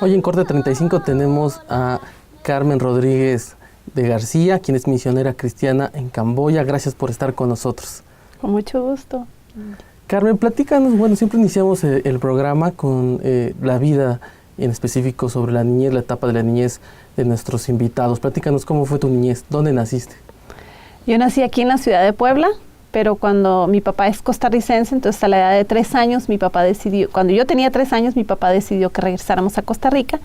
Hoy en Corte 35 tenemos a Carmen Rodríguez de García, quien es misionera cristiana en Camboya. Gracias por estar con nosotros. Con mucho gusto. Carmen, platícanos, bueno, siempre iniciamos el programa con la vida en específico sobre la niñez, la etapa de la niñez de nuestros invitados. Platícanos cómo fue tu niñez, ¿dónde naciste? Yo nací aquí en la ciudad de Puebla, pero cuando mi papá es costarricense, entonces a la edad de 3 años, mi papá decidió, cuando yo tenía 3 años, mi papá decidió que regresáramos a Costa Rica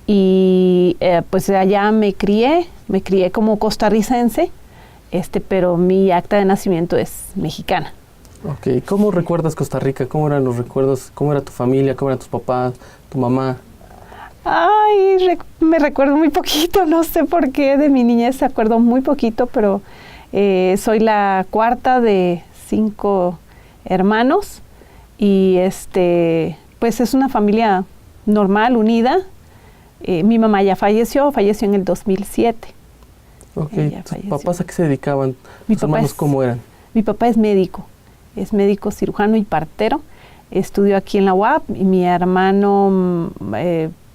y pues allá me crié como costarricense, pero mi acta de nacimiento es mexicana. Ok, ¿cómo recuerdas Costa Rica? ¿Cómo eran los recuerdos? ¿Cómo era tu familia? ¿Cómo eran tus papás, tu mamá? Ay, me recuerdo muy poquito, no sé por qué, de mi niñez acuerdo muy poquito, pero soy la cuarta de 5 hermanos y pues es una familia normal, unida. Mi mamá ya falleció en el 2007. Ok, ¿tus papás a qué se dedicaban? ¿Tus hermanos cómo eran? Mi papá es médico cirujano y partero. Estudió aquí en la UAP y mi hermano,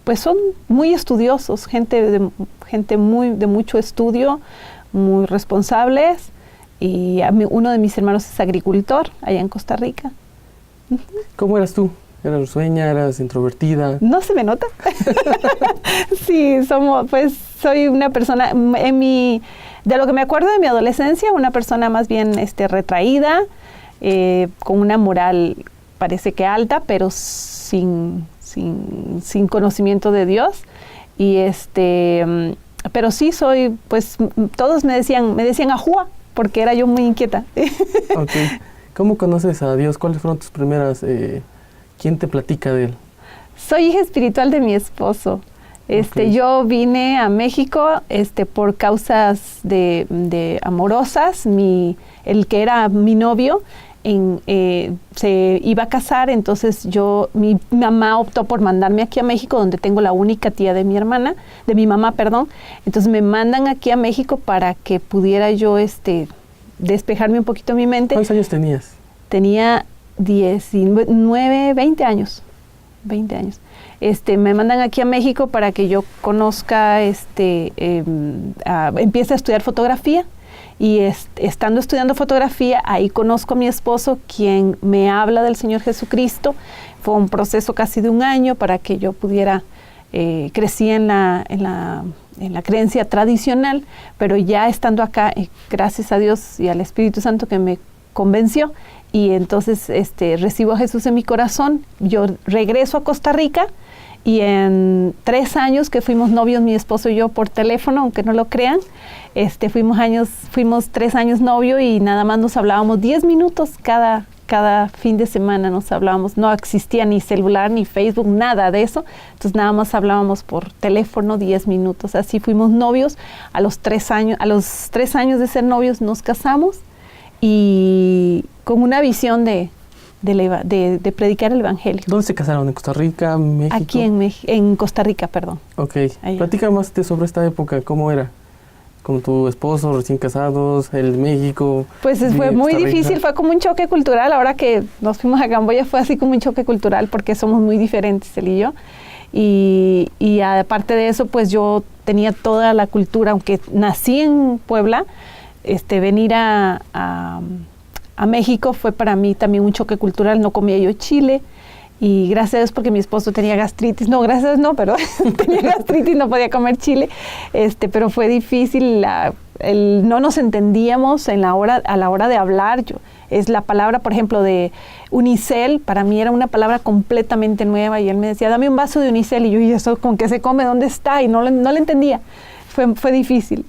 pues son muy estudiosos, gente de mucho estudio, muy responsables. Y uno de mis hermanos es agricultor allá en Costa Rica. ¿Cómo eras tú? ¿Eras risueña? ¿Eras introvertida? No se me nota. Sí, soy una persona, de lo que me acuerdo de mi adolescencia, una persona más bien retraída, con una moral parece que alta, pero sin conocimiento de Dios. Y pero sí soy, pues todos me decían ajúa, porque era yo muy inquieta. Okay. ¿Cómo conoces a Dios? ¿Cuáles fueron tus primeras, quién te platica de él? Soy hija espiritual de mi esposo. Okay. Yo vine a México por causas de amorosas. El que era mi novio se iba a casar, entonces mi mamá optó por mandarme aquí a México, donde tengo la única tía de mi mamá, perdón. Entonces me mandan aquí a México para que pudiera yo despejarme un poquito mi mente. ¿Cuántos años tenías? Tenía 19, 20 años. 20 años. Me mandan aquí a México para que yo conozca, empiece a estudiar fotografía. Y estando estudiando fotografía, ahí conozco a mi esposo, quien me habla del Señor Jesucristo. Fue un proceso casi de 1 año para que yo pudiera, crecí en la creencia tradicional, pero ya estando acá, gracias a Dios y al Espíritu Santo que me convenció, y entonces recibo a Jesús en mi corazón. Yo regreso a Costa Rica y en 3 años que fuimos novios, mi esposo y yo, por teléfono, aunque no lo crean, fuimos 3 años novio y nada más nos hablábamos 10 minutos cada fin de semana nos hablábamos. No existía ni celular, ni Facebook, nada de eso. Entonces nada más hablábamos por teléfono 10 minutos. Así fuimos novios. A los 3 años de ser novios nos casamos y con una visión de predicar el evangelio. ¿Dónde se casaron? ¿En Costa Rica, México? Aquí en Costa Rica, perdón. Ok. Platícame más sobre esta época, ¿cómo era? Con tu esposo, recién casados, el México. Pues fue muy difícil, fue como un choque cultural. Ahora que nos fuimos a Camboya fue así como un choque cultural porque somos muy diferentes él y yo. Y aparte de eso, pues yo tenía toda la cultura, aunque nací en Puebla, venir a México fue para mí también un choque cultural. No comía yo chile y gracias a Dios porque mi esposo tenía gastritis. No, gracias a Dios no, pero tenía gastritis, no podía comer chile. Pero fue difícil, no nos entendíamos a la hora de hablar. Es la palabra, por ejemplo, de unicel, para mí era una palabra completamente nueva y él me decía, dame un vaso de unicel, y yo, ¿y eso con qué se come? ¿Dónde está? Y no le entendía. Fue difícil.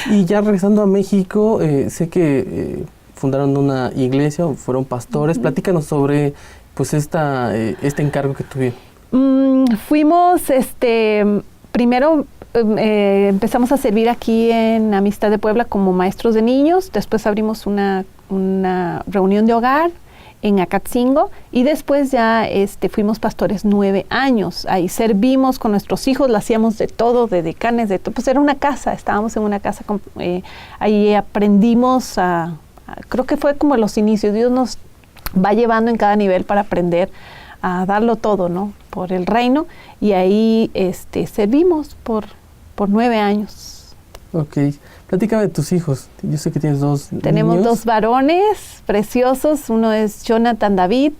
Y ya regresando a México, sé que fundaron una iglesia, fueron pastores. Platícanos sobre pues este encargo que tuvieron. Fuimos, primero empezamos a servir aquí en Amistad de Puebla como maestros de niños, después abrimos una reunión de hogar en Acatzingo y después ya fuimos pastores 9 años. Ahí servimos con nuestros hijos, lo hacíamos de todo, de decanes, de todo. Pues era una casa, estábamos en una casa, ahí aprendimos creo que fue como los inicios. Dios nos va llevando en cada nivel para aprender a darlo todo, ¿no? por el reino, y ahí servimos por 9 años. Ok. Platícame de tus hijos. Yo sé que tienes 2 Tenemos niños. 2 varones preciosos. Uno es Jonathan David.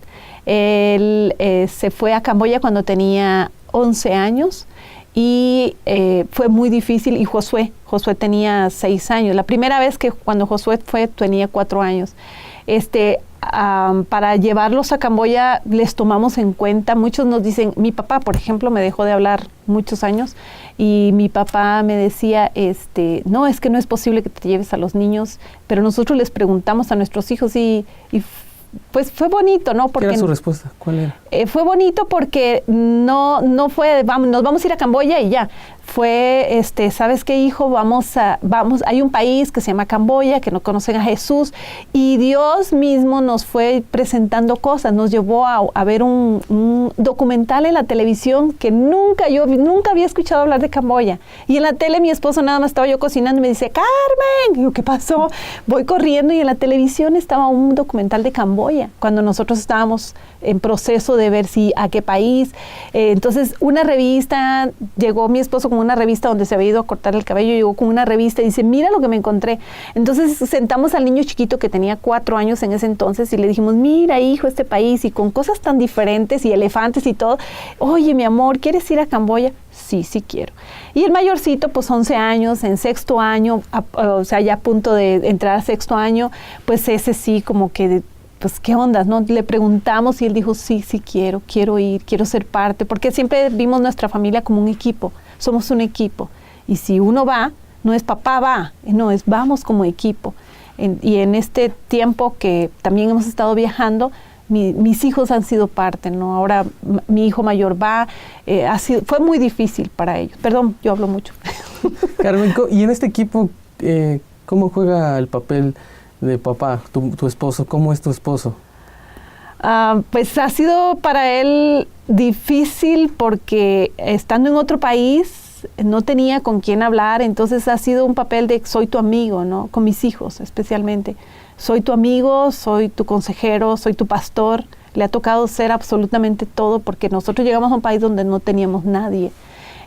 Él se fue a Camboya cuando tenía 11 años y fue muy difícil. Y Josué tenía 6 años. La primera vez que cuando Josué fue tenía 4 años. Para llevarlos a Camboya les tomamos en cuenta. Muchos nos dicen, mi papá, por ejemplo, me dejó de hablar muchos años y mi papá me decía, no, es que no es posible que te lleves a los niños, pero nosotros les preguntamos a nuestros hijos y pues fue bonito, ¿no? Porque ¿qué era su respuesta? ¿Cuál era? Fue bonito porque no fue, nos vamos a ir a Camboya y ya. Fue, ¿sabes qué, hijo? Vamos, hay un país que se llama Camboya, que no conocen a Jesús, y Dios mismo nos fue presentando cosas, nos llevó a ver un documental en la televisión que nunca había escuchado hablar de Camboya. Y en la tele mi esposo nada más estaba yo cocinando y me dice, Carmen, y yo, ¿qué pasó? Voy corriendo y en la televisión estaba un documental de Camboya, cuando nosotros estábamos en proceso de ver a qué país. Entonces, una revista, llegó mi esposo con una revista donde se había ido a cortar el cabello, llegó con una revista y dice, mira lo que me encontré. Entonces sentamos al niño chiquito que tenía 4 años en ese entonces y le dijimos, mira, hijo, este país, y con cosas tan diferentes y elefantes y todo. Oye, mi amor, ¿quieres ir a Camboya? Sí quiero. Y el mayorcito, pues 11 años, en 6º año, o sea, ya a punto de entrar a 6º año, pues ese sí, como que pues qué ondas, ¿no? Le preguntamos y él dijo, sí quiero ir, quiero ser parte, porque siempre vimos nuestra familia como un equipo, somos un equipo. Y si uno va, no es papá va, no, es vamos como equipo. Y en este tiempo que también hemos estado viajando, mis hijos han sido parte, ¿no? Ahora mi hijo mayor va, fue muy difícil para ellos. Perdón, yo hablo mucho. Carmen, y en este equipo, ¿cómo juega el papel de papá, tu esposo? ¿Cómo es tu esposo? Pues ha sido para él difícil porque estando en otro país no tenía con quién hablar, entonces ha sido un papel de soy tu amigo, ¿no? Con mis hijos especialmente. Soy tu amigo, soy tu consejero, soy tu pastor. Le ha tocado ser absolutamente todo porque nosotros llegamos a un país donde no teníamos nadie.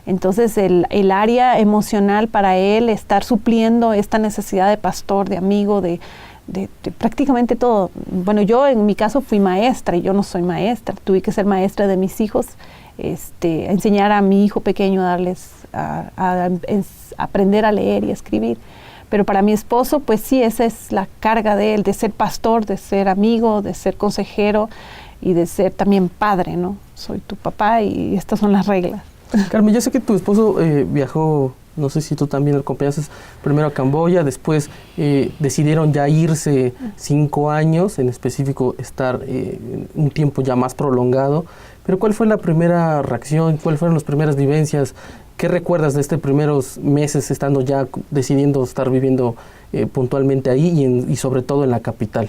Entonces el área emocional para él, estar supliendo esta necesidad de pastor, de amigo, de prácticamente todo. Bueno, yo en mi caso fui maestra y yo no soy maestra. Tuve que ser maestra de mis hijos, enseñar a mi hijo pequeño, darles a aprender a leer y a escribir. Pero para mi esposo, pues sí, esa es la carga de él, de ser pastor, de ser amigo, de ser consejero y de ser también padre, ¿no? Soy tu papá y estas son las reglas. Carmen, yo sé que tu esposo viajó, no sé si tú también lo acompañaste, primero a Camboya, después decidieron ya irse 5 años, en específico estar un tiempo ya más prolongado. Pero ¿cuál fue la primera reacción? ¿Cuáles fueron las primeras vivencias? ¿Qué recuerdas de estos primeros meses estando ya decidiendo estar viviendo puntualmente ahí y sobre todo en la capital?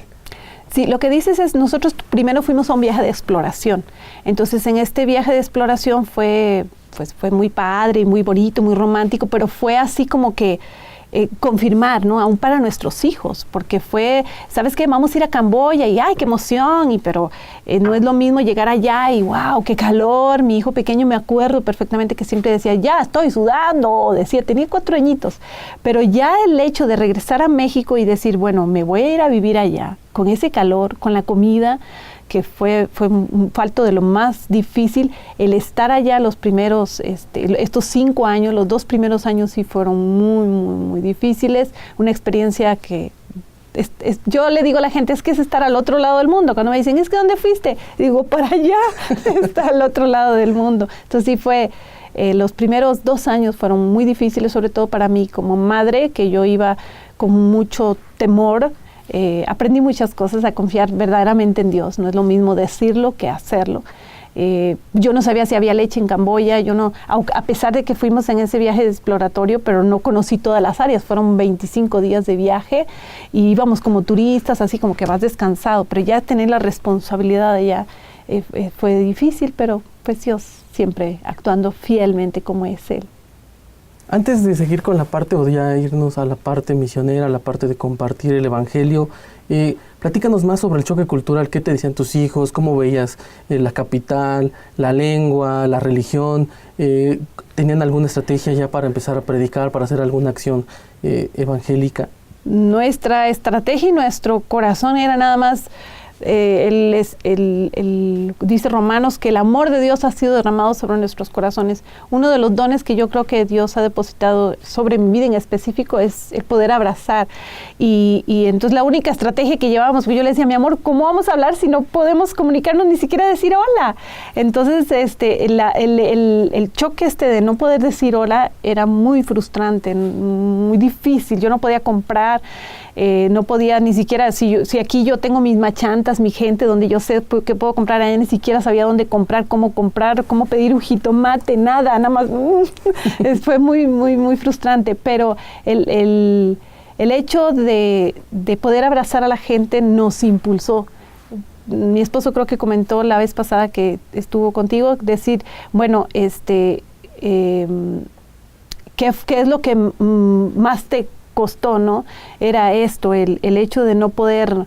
Sí, lo que dices es, nosotros primero fuimos a un viaje de exploración. Entonces, en este viaje de exploración fue muy padre y muy bonito, muy romántico, pero fue así como que confirmar, ¿no? Aún para nuestros hijos, porque fue, ¿sabes qué? Vamos a ir a Camboya y ¡ay, qué emoción! Pero no es lo mismo llegar allá y ¡wow, qué calor! Mi hijo pequeño, me acuerdo perfectamente que siempre decía, ya estoy sudando, decía, tenía 4 añitos, pero ya el hecho de regresar a México y decir, bueno, me voy a ir a vivir allá, con ese calor, con la comida, que fue un falto de lo más difícil, el estar allá los primeros, estos 5 años, los 2 primeros años sí fueron muy, muy, muy difíciles, una experiencia que yo le digo a la gente, es que es estar al otro lado del mundo. Cuando me dicen, es que ¿dónde fuiste? Digo, para allá, está al otro lado del mundo. Entonces sí fue, los primeros 2 años fueron muy difíciles, sobre todo para mí como madre, que yo iba con mucho temor. Aprendí muchas cosas, a confiar verdaderamente en Dios. No es lo mismo decirlo que hacerlo. Yo no sabía si había leche en Camboya, a pesar de que fuimos en ese viaje exploratorio, pero no conocí todas las áreas. Fueron 25 días de viaje y íbamos como turistas, así como que vas descansado, pero ya tener la responsabilidad de allá fue difícil, pero pues Dios siempre actuando fielmente como es Él. Antes de seguir con la parte o ya irnos a la parte misionera, a la parte de compartir el Evangelio, platícanos más sobre el choque cultural. ¿Qué te decían tus hijos? ¿Cómo veías la capital, la lengua, la religión? ¿Tenían alguna estrategia ya para empezar a predicar, para hacer alguna acción evangélica? Nuestra estrategia y nuestro corazón era nada más, dice Romanos que el amor de Dios ha sido derramado sobre nuestros corazones. Uno de los dones que yo creo que Dios ha depositado sobre mi vida en específico es el poder abrazar. Y entonces la única estrategia que llevábamos, yo le decía, mi amor, ¿cómo vamos a hablar si no podemos comunicarnos ni siquiera decir hola? Entonces el choque de no poder decir hola era muy frustrante, muy difícil. Yo no podía comprar. No podía ni siquiera, si aquí yo tengo mis machantas, mi gente, donde yo sé que puedo comprar, allá ni siquiera sabía dónde comprar, cómo pedir un jitomate, nada más. Fue muy, muy, muy frustrante, pero el hecho de poder abrazar a la gente nos impulsó. Mi esposo creo que comentó la vez pasada que estuvo contigo, decir, bueno, ¿qué es lo que más te costó, no? Era esto, el hecho de no poder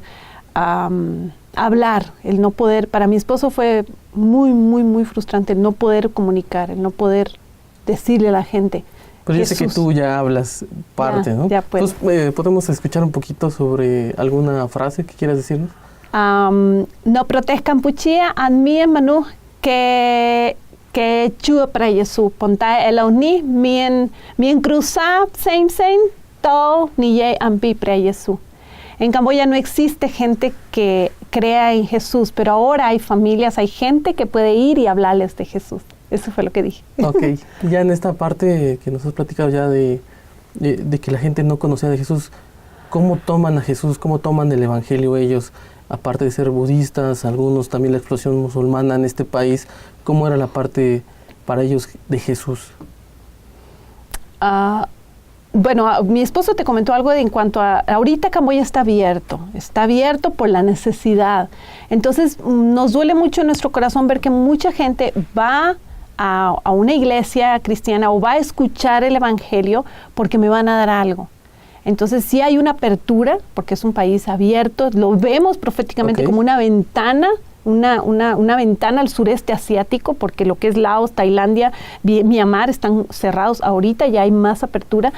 hablar, el no poder, para mi esposo fue muy, muy, muy frustrante el no poder comunicar, el no poder decirle a la gente. Pero yo sé que tú ya hablas parte, ¿no? Ya puedo. Entonces, ¿podemos escuchar un poquito sobre alguna frase que quieras decirnos? No protestan puchía, admien manu que chua para Jesús, ponta el auni, mien cruzar, same, ni ampi para Jesús. En Camboya no existe gente que crea en Jesús, pero ahora hay familias, hay gente que puede ir y hablarles de Jesús. Eso fue lo que dije. Ok, ya en esta parte que nos has platicado ya de que la gente no conocía de Jesús, ¿cómo toman a Jesús? ¿Cómo toman el Evangelio ellos? Aparte de ser budistas, algunos también la explosión musulmana en este país, ¿cómo era la parte para ellos de Jesús? Bueno, mi esposo te comentó algo en cuanto a, ahorita Camboya está abierto por la necesidad. Entonces, nos duele mucho en nuestro corazón ver que mucha gente va a una iglesia cristiana o va a escuchar el Evangelio porque me van a dar algo. Entonces, sí hay una apertura, porque es un país abierto, lo vemos proféticamente como una ventana, una ventana al sureste asiático, porque lo que es Laos, Tailandia, Myanmar están cerrados ahorita, ya hay más apertura,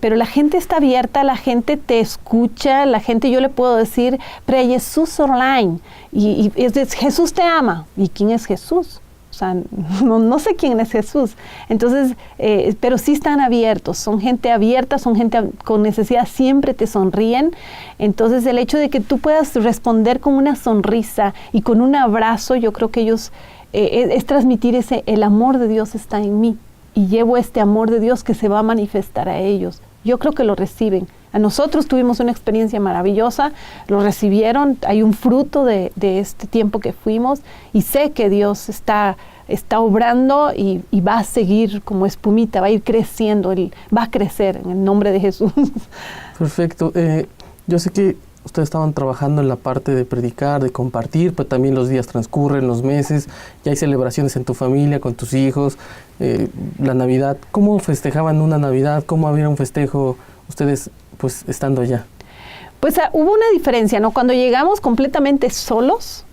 pero la gente está abierta, la gente te escucha, la gente, yo le puedo decir, pre Jesús online, y Jesús te ama. ¿Y quién es Jesús? O sea, no sé quién es Jesús. Entonces, pero sí están abiertos, son gente abierta, son gente con necesidad, siempre te sonríen. Entonces, el hecho de que tú puedas responder con una sonrisa y con un abrazo, yo creo que ellos, es transmitir el amor de Dios está en mí. Y llevo este amor de Dios que se va a manifestar a ellos. Yo creo que lo reciben. A nosotros tuvimos una experiencia maravillosa, lo recibieron, hay un fruto de este tiempo que fuimos y sé que Dios está obrando y va a seguir como espumita, va a ir creciendo, va a crecer en el nombre de Jesús. Perfecto. Yo sé que ustedes estaban trabajando en la parte de predicar, de compartir, pero también los días transcurren, los meses, ya hay celebraciones en tu familia, con tus hijos, la Navidad. ¿Cómo festejaban una Navidad? ¿Cómo había un festejo ustedes pues estando allá? Pues hubo una diferencia, ¿no? Cuando llegamos completamente solos,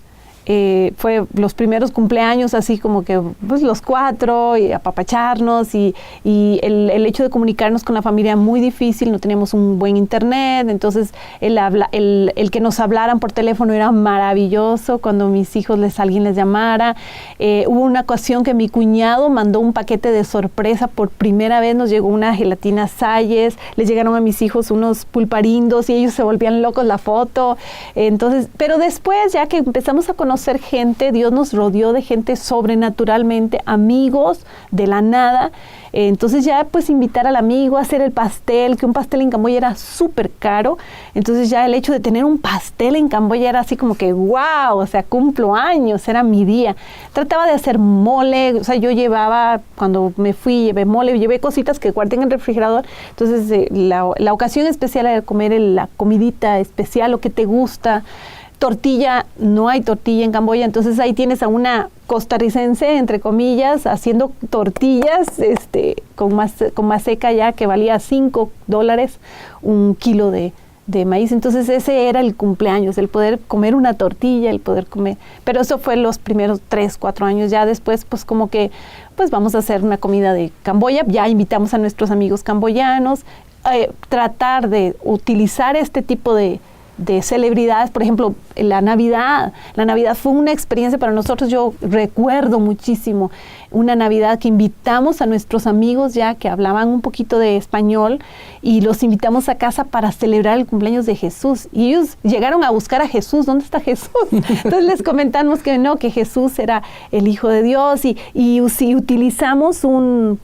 fue los primeros cumpleaños así como que pues los 4 y apapacharnos y el hecho de comunicarnos con la familia muy difícil, no teníamos un buen internet, entonces el que nos hablaran por teléfono era maravilloso cuando mis hijos alguien les llamara. Hubo una ocasión que mi cuñado mandó un paquete de sorpresa, por primera vez nos llegó una gelatina Sayes, les llegaron a mis hijos unos pulparindos y ellos se volvían locos la foto. Entonces, pero después ya que empezamos a conocer gente, Dios nos rodeó de gente sobrenaturalmente, amigos de la nada. Entonces ya pues invitar al amigo a hacer el pastel, que un pastel en Camboya era súper caro. Entonces ya el hecho de tener un pastel en Camboya era así como que wow, o sea, cumplo años, era mi día. Trataba de hacer mole, o sea, yo llevaba, cuando me fui, llevé mole, llevé cositas que guardé en el refrigerador. Entonces la ocasión especial era comer la comidita especial, lo que te gusta. tortilla, no hay tortilla en Camboya, entonces ahí tienes a una costarricense, entre comillas, haciendo tortillas con maseca ya, que valía $5 un kilo de maíz. Entonces ese era el cumpleaños, el poder comer una tortilla, el poder comer. Pero eso fue los primeros 3, 4 años. Ya después, pues como que, pues vamos a hacer una comida de Camboya. Ya invitamos a nuestros amigos camboyanos, tratar de utilizar este tipo de celebridades. Por ejemplo, la Navidad fue una experiencia para nosotros. Yo recuerdo muchísimo una Navidad que invitamos a nuestros amigos ya que hablaban un poquito de español y los invitamos a casa para celebrar el cumpleaños de Jesús, y ellos llegaron a buscar a Jesús. ¿Dónde está Jesús? Entonces les comentamos que no, que Jesús era el Hijo de Dios, y si utilizamos un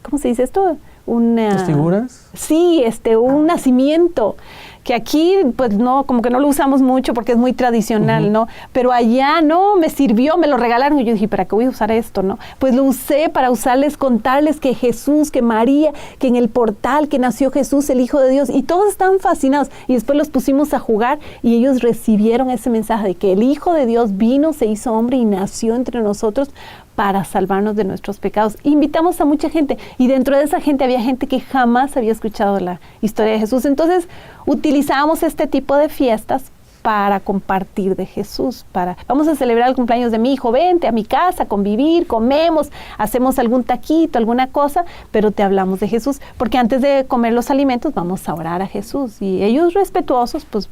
¿cómo se dice esto? ¿Las figuras? Sí, un nacimiento, que aquí pues no, como que no lo usamos mucho porque es muy tradicional, ¿no? Pero allá no, me sirvió, me lo regalaron y yo dije, ¿para qué voy a usar esto, no? Pues lo usé para contarles que Jesús, que María, que en el portal que nació Jesús, el Hijo de Dios, y todos estaban fascinados, y después los pusimos a jugar y ellos recibieron ese mensaje de que el Hijo de Dios vino, se hizo hombre y nació entre nosotros para salvarnos de nuestros pecados. Invitamos a mucha gente, y dentro de esa gente había gente que jamás había escuchado la historia de Jesús. Entonces utilizábamos este tipo de fiestas para compartir de Jesús, vamos a celebrar el cumpleaños de mi hijo, vente a mi casa, convivir, comemos, hacemos algún taquito, alguna cosa, pero te hablamos de Jesús, porque antes de comer los alimentos vamos a orar a Jesús. Y ellos, respetuosos, pues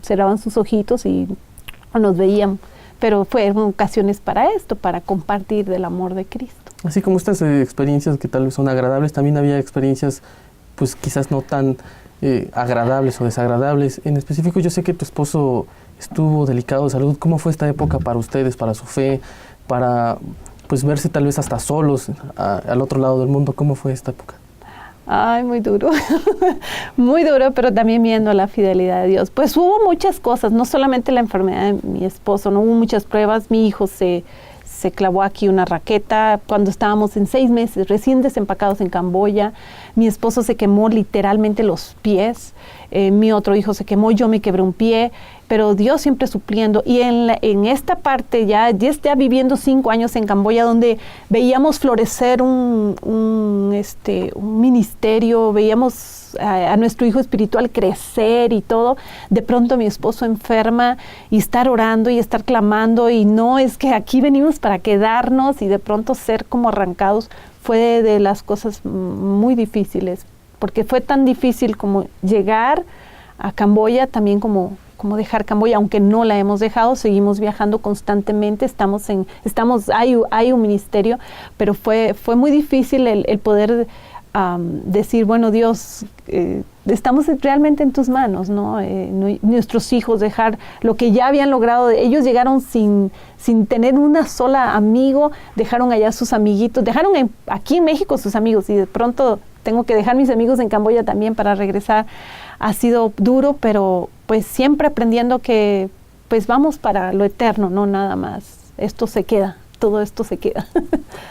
cerraban sus ojitos y nos veían. Pero fueron ocasiones para esto, para compartir del amor de Cristo. Así como estas experiencias que tal vez son agradables, también había experiencias pues quizás no tan agradables o desagradables. En específico, yo sé que tu esposo estuvo delicado de salud. ¿Cómo fue esta época para ustedes, para su fe, para pues verse tal vez hasta solos al otro lado del mundo? ¿Cómo fue esta época? Ay, muy duro, muy duro, pero también viendo la fidelidad de Dios. Pues hubo muchas cosas, no solamente la enfermedad de mi esposo, no hubo muchas pruebas. Mi hijo se clavó aquí una raqueta cuando estábamos en 6 meses, recién desempacados en Camboya. Mi esposo se quemó literalmente los pies. Mi otro hijo se quemó, yo me quebré un pie, pero Dios siempre supliendo. Y en esta parte, ya viviendo 5 años en Camboya, donde veíamos florecer un ministerio, veíamos a nuestro hijo espiritual crecer y todo, de pronto mi esposo enferma, y estar orando y estar clamando, y no, es que aquí venimos para quedarnos, y de pronto ser como arrancados, fue de las cosas muy difíciles, porque fue tan difícil como llegar a Camboya, también como dejar Camboya, aunque no la hemos dejado, seguimos viajando constantemente, hay un ministerio, pero fue muy difícil el poder decir, bueno, Dios, estamos realmente en tus manos, ¿no? Nuestros hijos, dejar lo que ya habían logrado. Ellos llegaron sin tener una sola amigo, dejaron allá sus amiguitos, dejaron aquí en México sus amigos, y de pronto tengo que dejar mis amigos en Camboya también para regresar. Ha sido duro, pero pues siempre aprendiendo que pues vamos para lo eterno, no nada más. Esto se queda, todo esto se queda.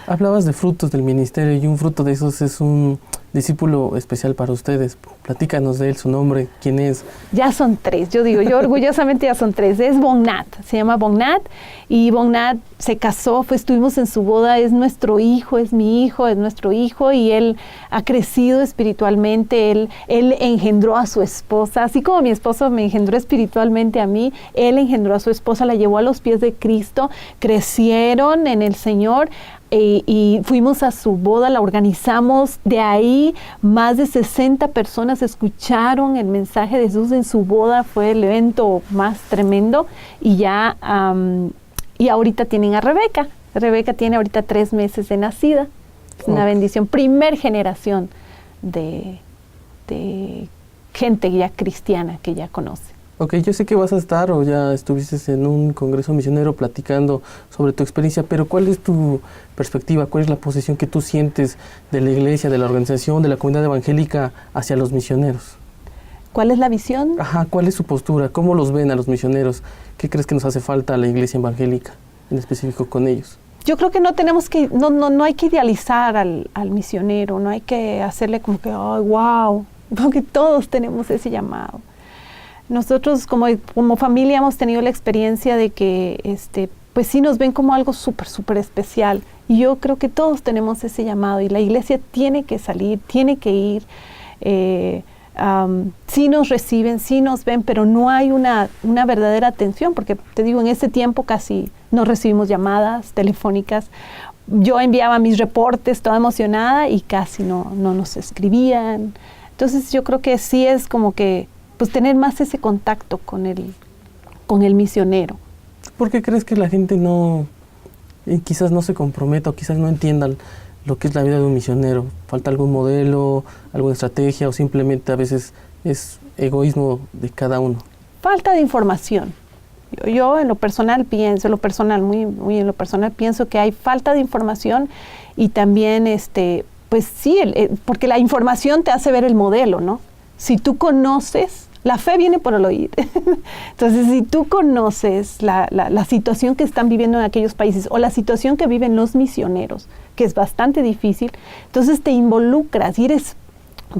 Hablabas de frutos del ministerio, y un fruto de esos es un discípulo especial para ustedes. Platícanos de él, su nombre, quién es. Ya son 3, yo orgullosamente ya son 3. Es Bong Nhat, se llama Bong Nhat, y Bong Nhat se casó, estuvimos en su boda, es nuestro hijo, es mi hijo, es nuestro hijo, y él ha crecido espiritualmente, él engendró a su esposa, así como mi esposo me engendró espiritualmente a mí, él engendró a su esposa, la llevó a los pies de Cristo, crecieron en el Señor. Y fuimos a su boda, la organizamos, de ahí más de 60 personas escucharon el mensaje de Jesús en su boda, fue el evento más tremendo, y ahorita tienen a Rebeca. Rebeca tiene ahorita 3 meses de nacida, es una bendición, primer generación de gente ya cristiana que ya conoce. Ok, yo sé que vas a estar o ya estuviste en un congreso misionero platicando sobre tu experiencia, pero ¿cuál es tu perspectiva? ¿Cuál es la posición que tú sientes de la iglesia, de la organización, de la comunidad evangélica hacia los misioneros? ¿Cuál es la visión? Ajá, ¿cuál es su postura? ¿Cómo los ven a los misioneros? ¿Qué crees que nos hace falta a la iglesia evangélica, en específico con ellos? Yo creo que no hay que idealizar al misionero, no hay que hacerle como que, oh, wow, porque todos tenemos ese llamado. Nosotros como familia hemos tenido la experiencia de que pues sí nos ven como algo súper, súper especial. Y yo creo que todos tenemos ese llamado y la iglesia tiene que salir, tiene que ir. Sí nos reciben, sí nos ven, pero no hay una verdadera atención, porque te digo, en ese tiempo casi no recibimos llamadas telefónicas. Yo enviaba mis reportes toda emocionada y casi no nos escribían. Entonces yo creo que sí es como que pues tener más ese contacto con el misionero. ¿Por qué crees que la gente quizás no se comprometa o quizás no entienda lo que es la vida de un misionero? ¿Falta algún modelo, alguna estrategia o simplemente a veces es egoísmo de cada uno? Falta de información. Yo en lo personal pienso, muy en lo personal pienso que hay falta de información y también, pues sí, porque la información te hace ver el modelo, ¿no? Si tú conoces, la fe viene por el oír. Entonces, si tú conoces la situación que están viviendo en aquellos países o la situación que viven los misioneros, que es bastante difícil, entonces te involucras y eres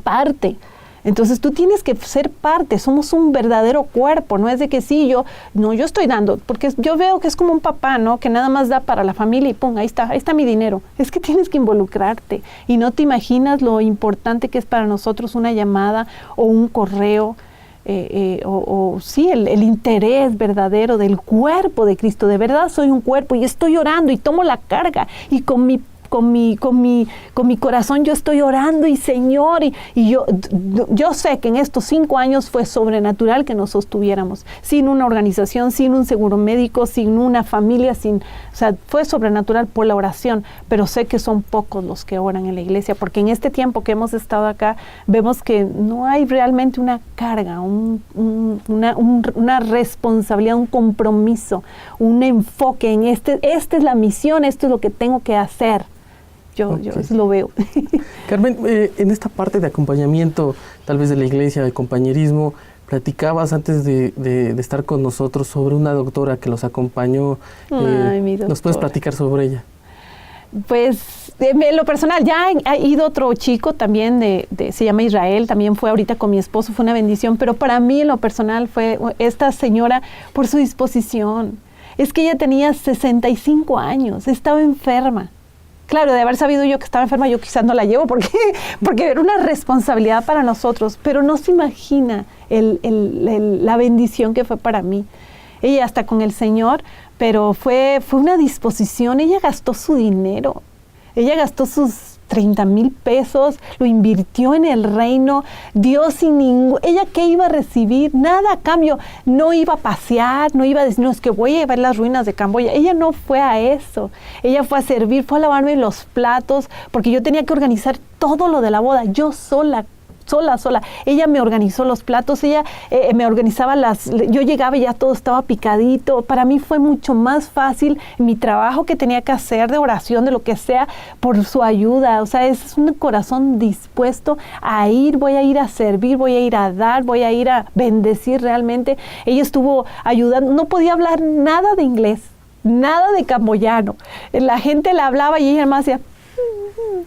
parte. Entonces tú tienes que ser parte, somos un verdadero cuerpo, no es de que sí, yo estoy dando, porque yo veo que es como un papá, ¿no? Que nada más da para la familia y pum, ahí está mi dinero. Es que tienes que involucrarte y no te imaginas lo importante que es para nosotros una llamada o un correo, sí, el interés verdadero del cuerpo de Cristo. De verdad soy un cuerpo y estoy orando y tomo la carga y con mi corazón yo estoy orando y Señor, y yo sé que en estos 5 años fue sobrenatural que nos sostuviéramos, sin una organización, sin un seguro médico, sin una familia, o sea, fue sobrenatural por la oración, pero sé que son pocos los que oran en la iglesia, porque en este tiempo que hemos estado acá, vemos que no hay realmente una carga, una responsabilidad, un compromiso, un enfoque en esta es la misión, esto es lo que tengo que hacer. Yo eso lo veo. Carmen, en esta parte de acompañamiento, tal vez de la iglesia, de compañerismo, platicabas antes de estar con nosotros sobre una doctora que los acompañó. Mi doctora. ¿Nos puedes platicar sobre ella? Pues, en lo personal, ya ha ido otro chico también, se llama Israel, también fue ahorita con mi esposo, fue una bendición, pero para mí en lo personal fue esta señora por su disposición. Es que ella tenía 65 años, estaba enferma. Claro, de haber sabido yo que estaba enferma, yo quizás no la llevo porque era una responsabilidad para nosotros, pero no se imagina la bendición que fue para mí. Ella está con el Señor, pero fue una disposición. Ella gastó su dinero, ella gastó sus 30,000 pesos, lo invirtió en el reino, dio ella ¿qué iba a recibir? Nada a cambio, no iba a pasear, no iba a decir, no, es que voy a ver las ruinas de Camboya. Ella no fue a eso, ella fue a servir, fue a lavarme los platos, porque yo tenía que organizar todo lo de la boda, yo sola. Ella me organizó los platos, ella me organizaba yo llegaba y ya todo estaba picadito. Para mí fue mucho más fácil mi trabajo que tenía que hacer de oración, de lo que sea, por su ayuda. O sea, es un corazón dispuesto a ir, voy a ir a servir, voy a ir a dar, voy a ir a bendecir realmente. Ella estuvo ayudando, no podía hablar nada de inglés, nada de camboyano. La gente la hablaba y ella más decía,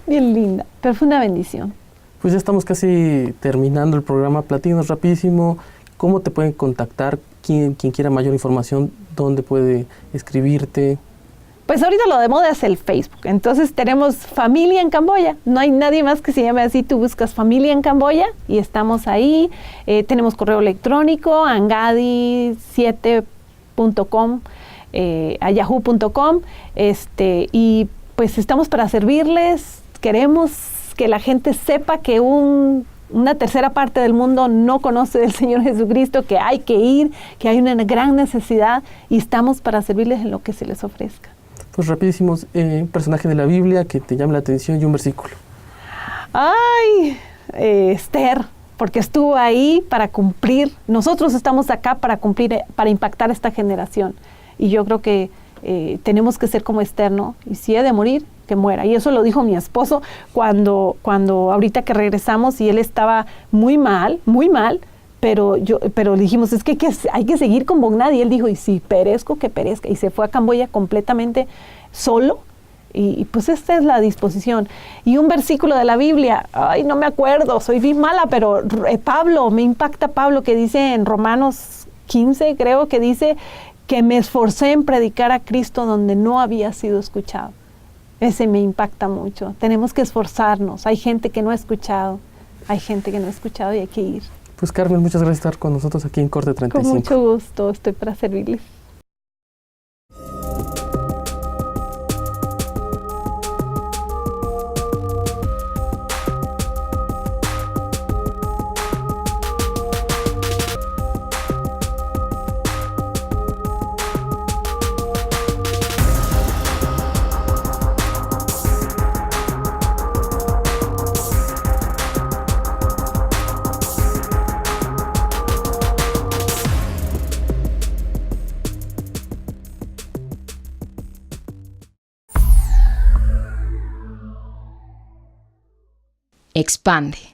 bien linda, pero fue una bendición. Pues ya estamos casi terminando el programa. Platícanos rapidísimo cómo te pueden contactar, quien quiera mayor información, dónde puede escribirte. Pues ahorita lo de moda es el Facebook. Entonces tenemos Familia en Camboya. No hay nadie más que se llame así. Tú buscas Familia en Camboya y estamos ahí. Tenemos correo electrónico, angadi7.com, a yahoo.com. Y pues estamos para servirles. Queremos que la gente sepa que una tercera parte del mundo no conoce del Señor Jesucristo, que hay que ir, que hay una gran necesidad y estamos para servirles en lo que se les ofrezca. Pues rapidísimos, un personaje de la Biblia que te llame la atención y un versículo. Ay, Esther, porque estuvo ahí para cumplir. Nosotros estamos acá para cumplir, para impactar a esta generación. Y yo creo que tenemos que ser como Esther, ¿no? Y si he de morir, que muera. Y eso lo dijo mi esposo cuando ahorita que regresamos y él estaba muy mal, pero dijimos, es que hay que seguir con Bongnad. Y él dijo, y si perezco, que perezca. Y se fue a Camboya completamente solo Y pues esta es la disposición. Y un versículo de la Biblia, ay, no me acuerdo, soy bien mala, pero Pablo, me impacta Pablo, que dice en Romanos 15, creo que dice que me esforcé en predicar a Cristo donde no había sido escuchado. Ese me impacta mucho. Tenemos que esforzarnos. Hay gente que no ha escuchado. Hay gente que no ha escuchado y hay que ir. Pues Carmen, muchas gracias por estar con nosotros aquí en Corte 35. Con mucho gusto, estoy para servirles. Expande.